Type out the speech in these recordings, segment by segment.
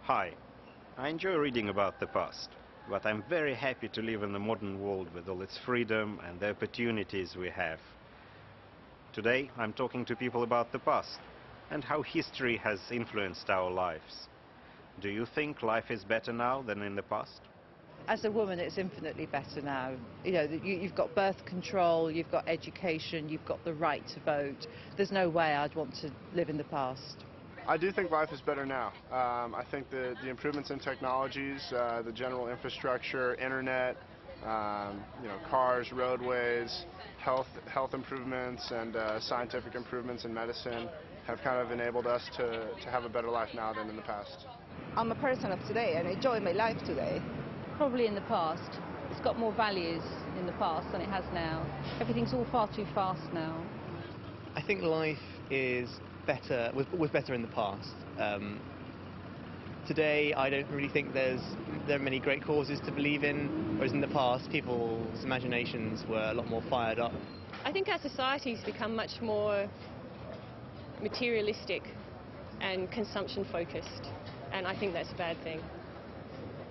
Hi, I enjoy reading about the past, but I'm very happy to live in the modern world with all its freedom and the opportunities we have. Today, I'm talking to people about the past and how history has influenced our lives. Do you think life is better now than in the past? As a woman, it's infinitely better now. You know, you've got birth control, you've got education, you've got the right to vote. There's no way I'd want to live in the past. I do think life is better now. I think the improvements in technologies, the general infrastructure, internet, cars, roadways, health improvements, and scientific improvements in medicine have kind of enabled us to have a better life now than in the past. I'm a person of today and enjoy my life today. Probably in the past. It's got more values in the past than it has now. Everything's all far too fast now. I think life is better, was better in the past. Today, I don't really think there are many great causes to believe in, whereas in the past, people's imaginations were a lot more fired up. I think our society's become much more materialistic and consumption-focused, and I think that's a bad thing.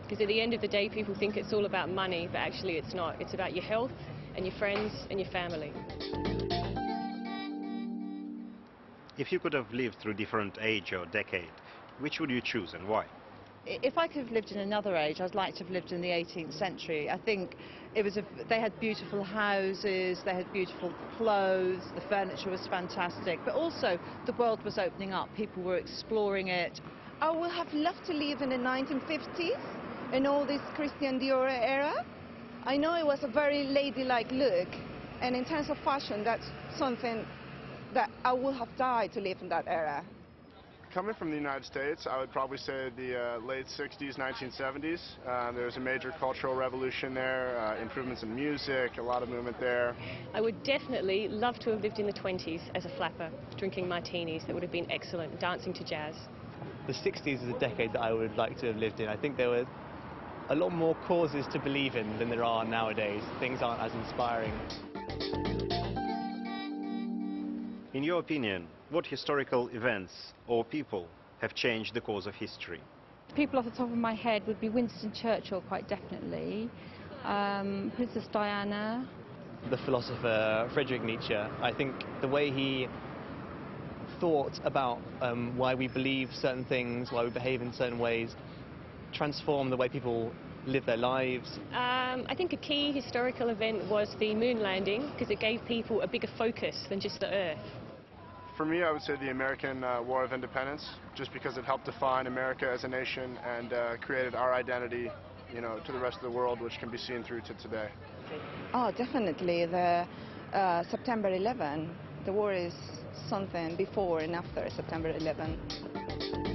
Because at the end of the day, people think it's all about money, but actually it's not. It's about your health and your friends and your family. If you could have lived through different age or decade, which would you choose and why? If I could have lived in another age, I'd like to have lived in the 18th century. I think they had beautiful houses, they had beautiful clothes, the furniture was fantastic, but also the world was opening up, people were exploring it. I would have loved to live in the 1950s. In all this Christian Dior era. I know it was a very ladylike look, and in terms of fashion, that's something that I would have died to live in that era. Coming from the United States, I would probably say the late 60s, 1970s. There was a major cultural revolution there, improvements in music, a lot of movement there. I would definitely love to have lived in the 20s as a flapper, drinking martinis. That would have been excellent, dancing to jazz. The 60s is a decade that I would like to have lived in. I think there were a lot more causes to believe in than there are nowadays. Things aren't as inspiring. In your opinion, what historical events or people have changed the course of history? People off the top of my head would be Winston Churchill, quite definitely. Princess Diana. The philosopher Friedrich Nietzsche. I think the way he thought about why we believe certain things, why we behave in certain ways, transform the way people live their lives. I think a key historical event was the moon landing, because it gave people a bigger focus than just the Earth. For me, I would say the American War of Independence, just because it helped define America as a nation and created our identity, to the rest of the world, which can be seen through to today. Oh, definitely the September 11. The war is something before and after September 11.